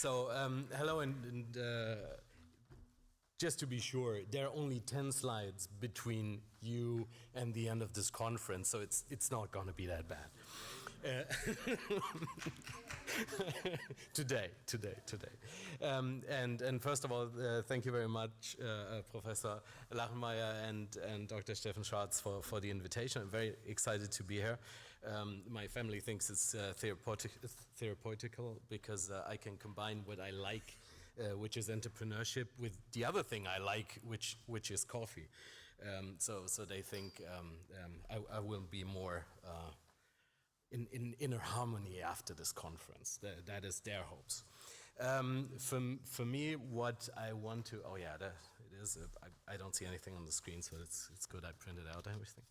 Hello, and just to be sure, there are only 10 slides between you and the end of this conference, so it's not going to be that bad. Today. And first of all, thank you very much, Professor Lachenmeier and Dr. Steffen Schwarz for the invitation. I'm very excited to be here. My family thinks it's therapeutical because I can combine what I like, which is entrepreneurship, with the other thing I like, which is coffee. So they think I will be more in inner harmony after this conference. That is their hopes. For me, what I want to, it is. I don't see anything on the screen, so it's good I printed out everything.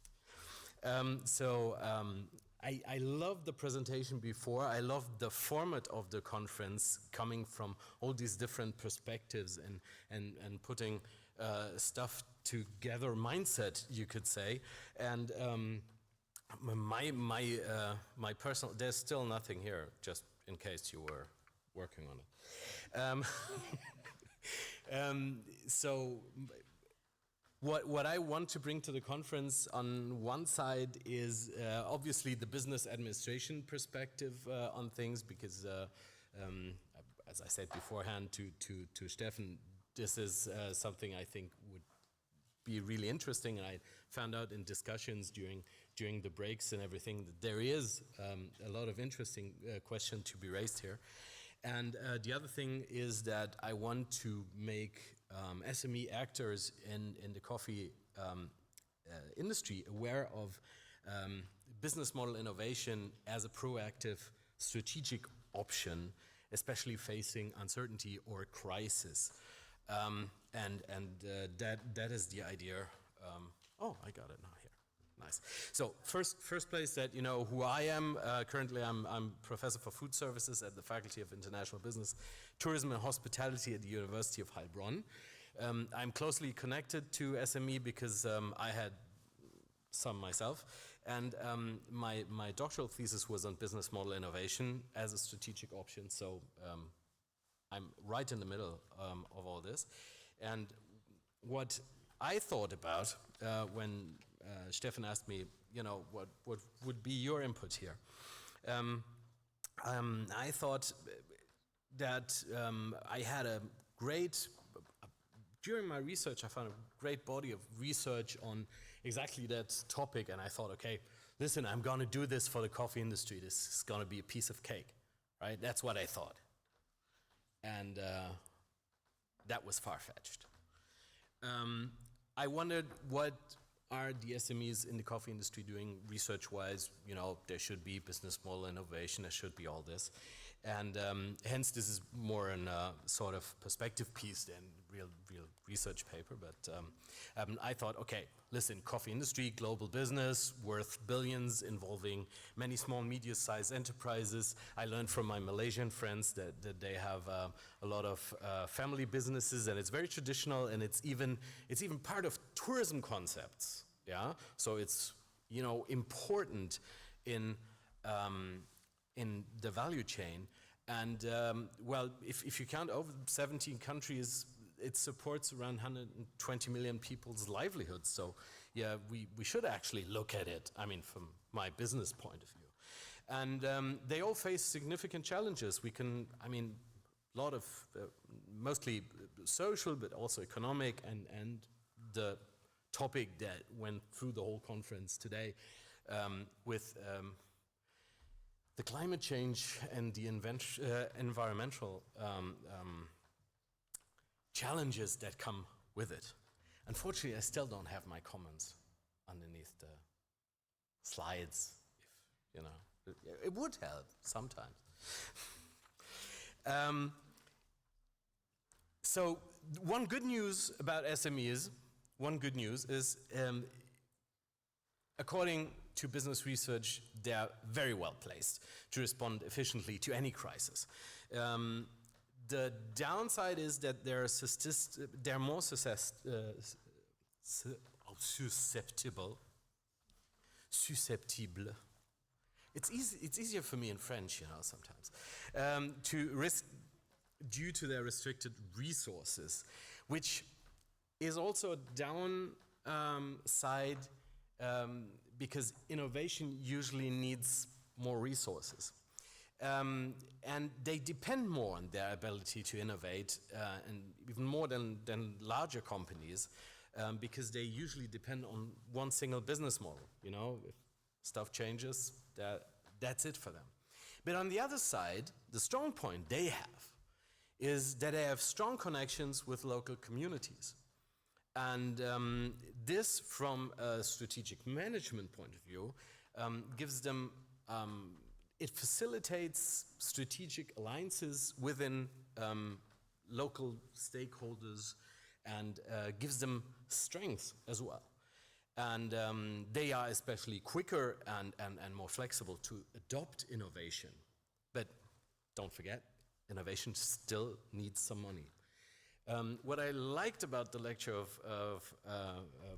I love the presentation before. I love the format of the conference, coming from all these different perspectives and putting stuff together, mindset, you could say. And my personal, there's still nothing here, just in case you were working on it. So what I want to bring to the conference on one side is obviously the business administration perspective on things, because as I said beforehand to Steffen, this is something I think would be really interesting. And I found out in discussions during the breaks and everything that there is a lot of interesting questions to be raised here. And the other thing is that I want to make SME actors in the coffee industry aware of business model innovation as a proactive strategic option, especially facing uncertainty or crisis. That is the idea. I got it now here. Nice. So first place that you know who I am. Currently, I'm professor for food services at the Faculty of International Business, Tourism and Hospitality at the University of Heilbronn. I'm closely connected to SME because I had some myself, and my doctoral thesis was on business model innovation as a strategic option. So I'm right in the middle of all this. And what I thought about when Steffen asked me, what would be your input here? I thought that I had during my research, I found a great body of research on exactly that topic. And I thought, okay, listen, I'm going to do this for the coffee industry. This is going to be a piece of cake, right? That's what I thought. And that was far-fetched. I wondered, what are the SMEs in the coffee industry doing research-wise? There should be business model innovation, there should be all this. And hence, this is more a sort of perspective piece than real research paper. But I thought, okay, listen, coffee industry, global business, worth billions, involving many small, medium-sized enterprises. I learned from my Malaysian friends that they have a lot of family businesses, and it's very traditional, and it's even part of tourism concepts. Yeah, so it's important in the value chain. And if you count over 17 countries, it supports around 120 million people's livelihoods. So yeah, we should actually look at it, from my business point of view. And they all face significant challenges. Lot of mostly social, but also economic, and the topic that went through the whole conference today with the climate change and the environmental challenges that come with it. Unfortunately, I still don't have my comments underneath the slides. It would help sometimes. So one good news about SMEs. One good news is, according to business research, they are very well placed to respond efficiently to any crisis. The downside is that they're more susceptible. It's easier for me in French, sometimes, to risk due to their restricted resources, which is also a downside because innovation usually needs more resources. And they depend more on their ability to innovate, and even more than larger companies, because they usually depend on one single business model. You know, if stuff changes, that's it for them. But on the other side, the strong point they have is that they have strong connections with local communities. And this, from a strategic management point of view, gives them, it facilitates strategic alliances within local stakeholders and gives them strength as well. And they are especially quicker and more flexible to adopt innovation. But don't forget, innovation still needs some money. What I liked about the lecture of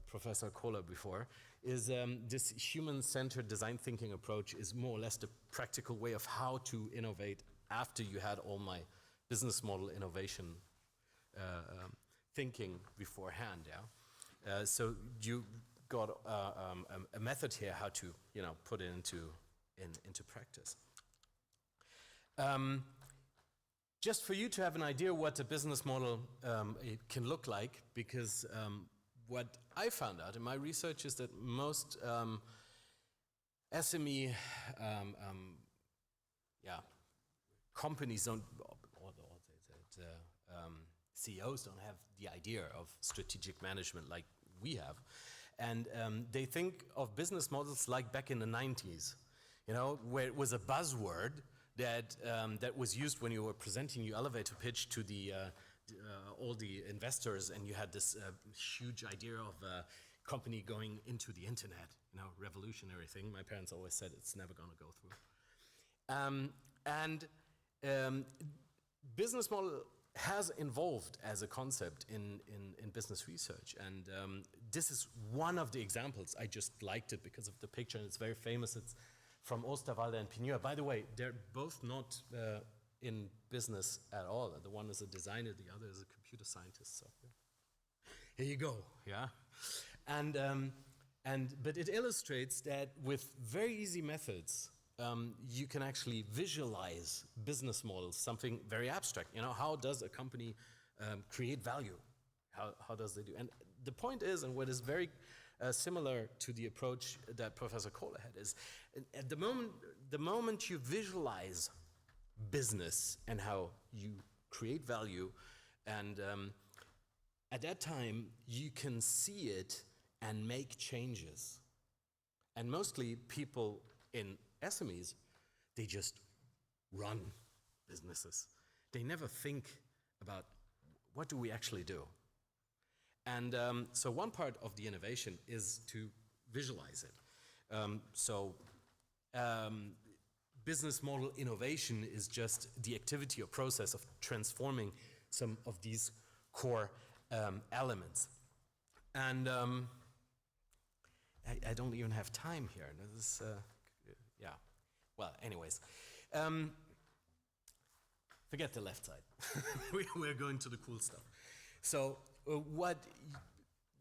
Professor Kohler before is this human-centered design thinking approach is more or less the practical way of how to innovate after you had all my business model innovation thinking beforehand. Yeah. So you got a method here how to put it into practice. Just for you to have an idea what a business model it can look like, because what I found out in my research is that most SME companies don't, CEOs don't have the idea of strategic management like we have. And they think of business models like back in the 90s, where it was a buzzword that was used when you were presenting your elevator pitch to all the investors, and you had this huge idea of a company going into the internet, revolutionary thing. My parents always said it's never going to go through. Business model has evolved as a concept in business research, and this is one of the examples. I just liked it because of the picture, and it's very famous. It's from Osterwalder and Pineur. By the way, they're both not in business at all. The one is a designer, the other is a computer scientist. So here you go, yeah. But it illustrates that with very easy methods, you can actually visualize business models, something very abstract. How does a company create value? How does they do? And the point is, and what is very similar to the approach that Professor Kohler had, is at the moment you visualize business and how you create value, and at that time you can see it and make changes. And mostly people in SMEs, they just run businesses. They never think about what do we actually do. And so one part of the innovation is to visualize it. Business model innovation is just the activity or process of transforming some of these core elements. And I don't even have time here. This is, yeah. Well, anyways. Forget the left side. We're going to the cool stuff. So what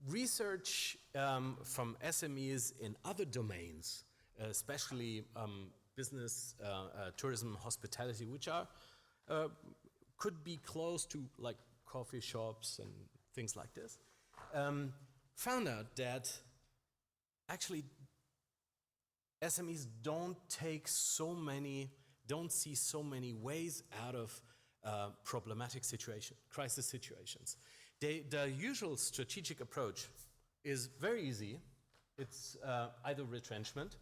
research from SMEs in other domains, especially business, tourism, hospitality, which are could be close to like coffee shops and things like this, found out that actually SMEs don't see so many ways out of problematic situations, crisis situations. The usual strategic approach is very easy. It's either retrenchment.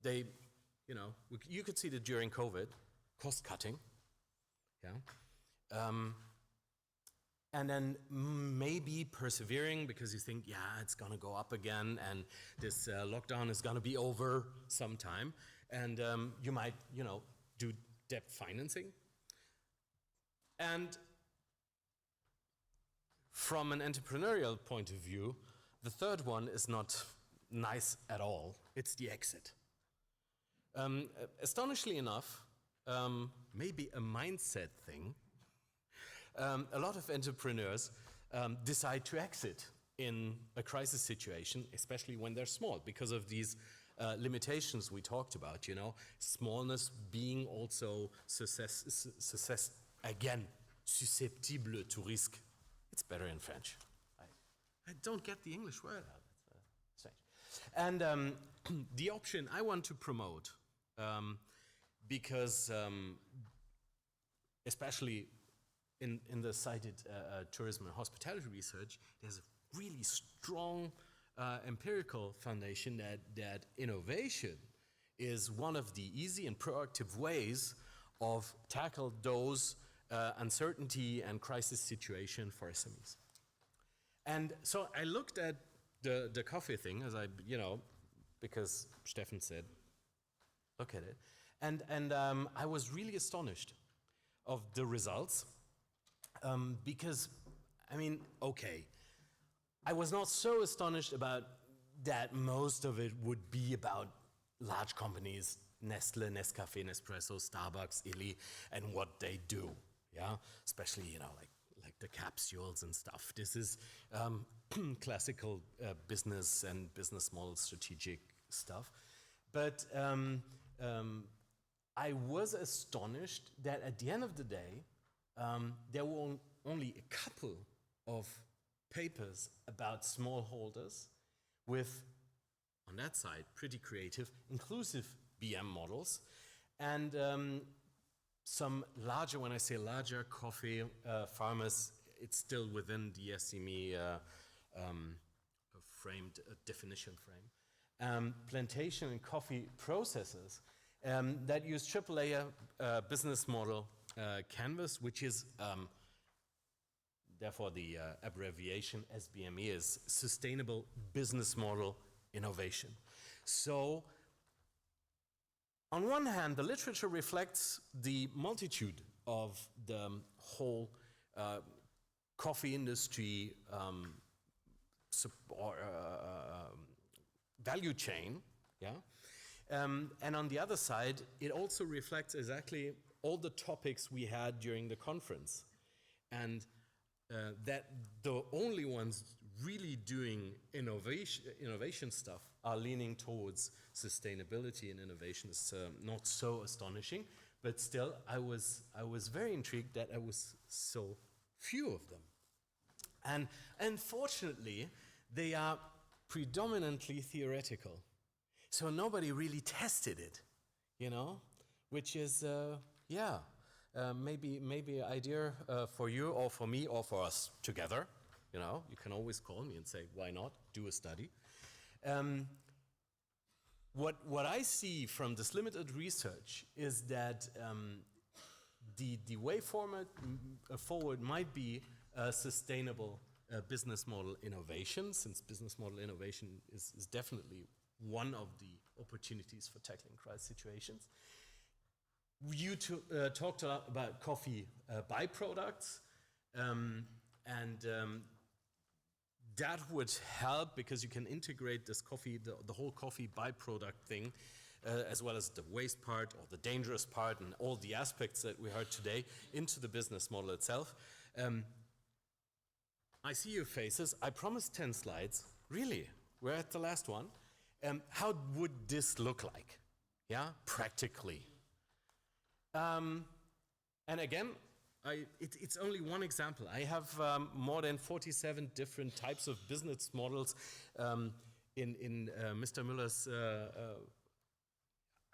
You could see that during COVID, cost cutting, yeah, and then maybe persevering because you think, yeah, it's gonna go up again, and this lockdown is gonna be over sometime, and you might, do debt financing. And from an entrepreneurial point of view, the third one is not nice at all. It's the exit. Astonishingly enough, maybe a mindset thing, a lot of entrepreneurs decide to exit in a crisis situation, especially when they're small, because of these limitations we talked about, you know, smallness being also again, susceptible to risque. It's better in French. I don't get the English word out. It's strange. And the option I want to promote, because especially in the cited tourism and hospitality research, there's a really strong empirical foundation that innovation is one of the easy and proactive ways of tackle those uncertainty and crisis situation for SMEs. And so I looked at the coffee thing, as because Steffen said, look at it. And I was really astonished of the results, because, okay, I was not so astonished about that most of it would be about large companies, Nestle, Nescafé, Nespresso, Starbucks, Illy, and what they do, yeah? Especially, like the capsules and stuff. This is classical business and business model strategic stuff. But I was astonished that at the end of the day, there were only a couple of papers about smallholders with, on that side, pretty creative, inclusive BM models, and some larger, when I say larger, coffee farmers, it's still within the SME framed definition frame. Plantation and coffee processors that use AAA business model canvas, which is therefore the abbreviation SBME is Sustainable Business Model Innovation. So on one hand, the literature reflects the multitude of the whole coffee industry value chain, yeah. And on the other side, it also reflects exactly all the topics we had during the conference, and that the only ones really doing innovation stuff are leaning towards sustainability and innovation is not so astonishing, but still I was very intrigued that there was so few of them. And unfortunately, they are predominantly theoretical. So nobody really tested it, which is, maybe an idea for you or for me or for us together. You can always call me and say, why not? Do a study. What I see from this limited research is that the way forward might be sustainable business model innovation, since business model innovation is definitely one of the opportunities for tackling crisis situations. You talked a lot about coffee byproducts, and that would help because you can integrate this coffee, the whole coffee byproduct thing, as well as the waste part or the dangerous part and all the aspects that we heard today into the business model itself. I see your faces. I promised 10 slides. Really? We're at the last one. How would this look like? Yeah, practically. And again, it's only one example. I have more than 47 different types of business models in Mr. Müller's.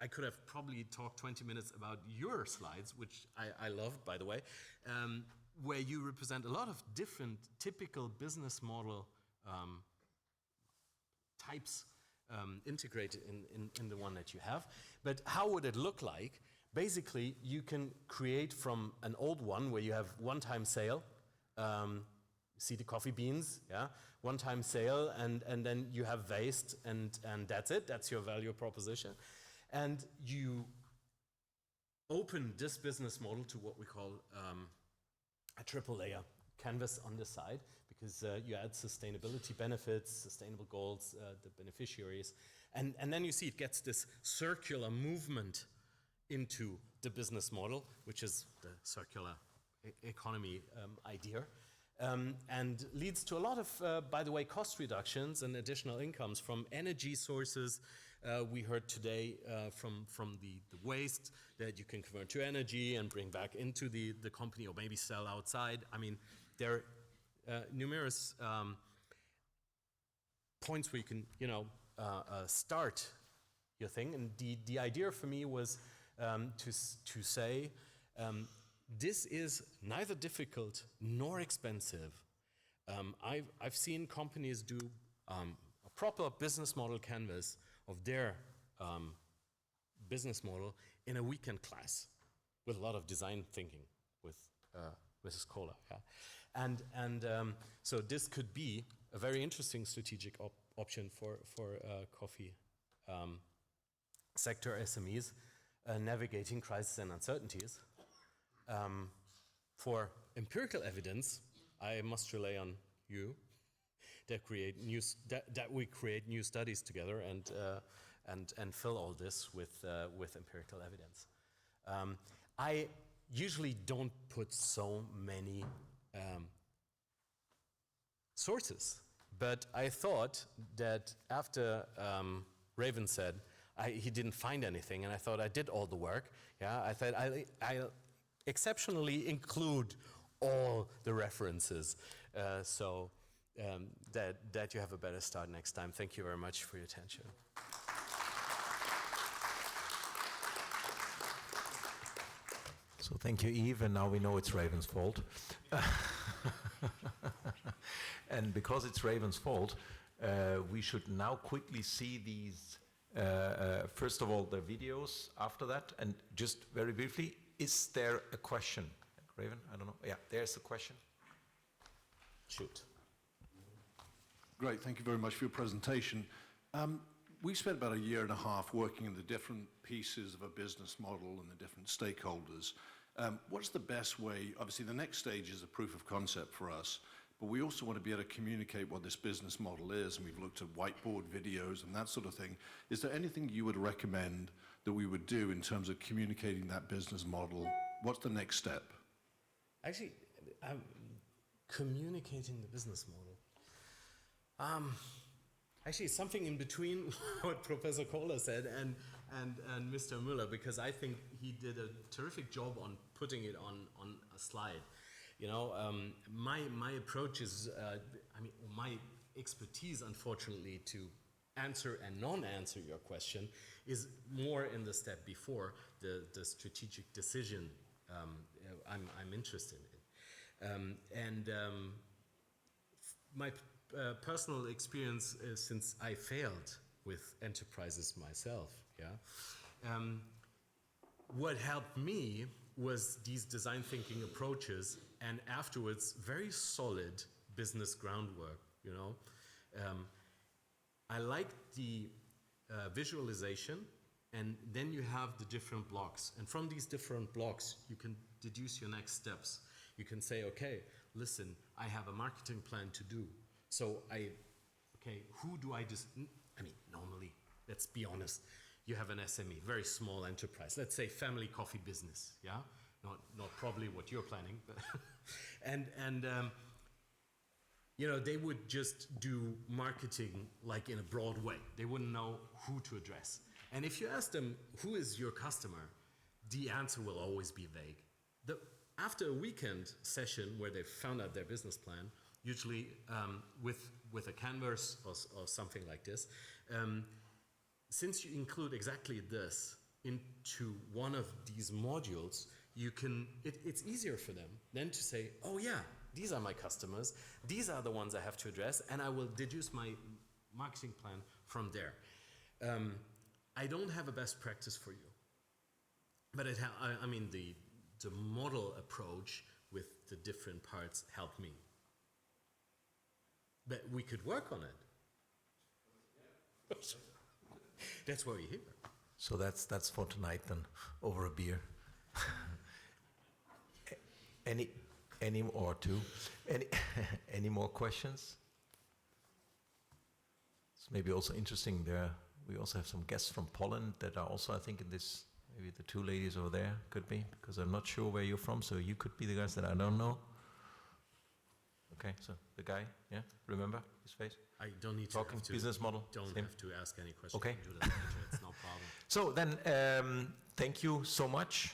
I could have probably talked 20 minutes about your slides, which I love, by the way, where you represent a lot of different typical business model types integrated in the one that you have. But how would it look like? Basically, you can create from an old one where you have one-time sale, see the coffee beans, yeah, one-time sale, and then you have waste, and that's it. That's your value proposition. And you open this business model to what we call a triple layer canvas on the side, because you add sustainability benefits, sustainable goals, the beneficiaries, and then you see it gets this circular movement into the business model, which is the circular economy idea. And leads to a lot of, by the way, cost reductions and additional incomes from energy sources. We heard today from the waste that you can convert to energy and bring back into the company or maybe sell outside. I mean, there are numerous points where you can, start your thing. And the idea for me was to say, this is neither difficult nor expensive. I've seen companies do a proper business model canvas of their business model in a weekend class with a lot of design thinking with Mrs. Kohler. Yeah? And so this could be a very interesting strategic option for coffee sector SMEs navigating crises and uncertainties. For empirical evidence, I must rely on you that we create new studies together and fill all this with empirical evidence. I usually don't put so many sources, but I thought that after Raven said he didn't find anything, and I thought I did all the work. Yeah, I thought I exceptionally include all the references so that you have a better start next time. Thank you very much for your attention. So thank you, Yves, and now we know it's Raven's fault. And because it's Raven's fault, we should now quickly see these, first of all, the videos after that, and just very briefly, is there a question? Raven, I don't know. Yeah, there's a question. Shoot. Great, thank you very much for your presentation. We spent about a year and a half working in the different pieces of a business model and the different stakeholders. What's the best way? Obviously, the next stage is a proof of concept for us, but we also want to be able to communicate what this business model is, and we've looked at whiteboard videos and that sort of thing. Is there anything you would recommend that we would do in terms of communicating that business model? What's the next step? Actually, communicating the business model. Actually, something in between what Professor Kohler said and Mr. Müller, because I think he did a terrific job on putting it on a slide. You know, my approach is, my expertise, unfortunately, to answer and non-answer your question is more in the step before the strategic decision I'm interested in. My personal experience since I failed with enterprises myself, what helped me was these design thinking approaches and afterwards very solid business groundwork, you know. I like the visualization, and then you have the different blocks. And from these different blocks, you can deduce your next steps. You can say, okay, listen, I have a marketing plan to do. So who do I just, normally, let's be honest, you have an SME, very small enterprise, let's say family coffee business, yeah? Not probably what you're planning, but they would just do marketing like in a broad way. They wouldn't know who to address. And if you ask them, who is your customer, the answer will always be vague. After a weekend session where they've found out their business plan, usually with a canvas or something like this, since you include exactly this into one of these modules, it's easier for them then to say, oh yeah, these are my customers, these are the ones I have to address, and I will deduce my marketing plan from there. I don't have a best practice for you, but the model approach with the different parts helped me. But we could work on it. That's why we're here. So that's for tonight then, over a beer. Any or two? Any more questions? It's maybe also interesting there. We also have some guests from Poland that are also, I think, in this. Maybe the two ladies over there could be, because I'm not sure where you're from, so you could be the guys that I don't know. Okay, so the guy, yeah, remember his face? I don't need Talking to business model. Don't same. have to ask any questions. Okay. From Judas later, it's no problem. So then, thank you so much.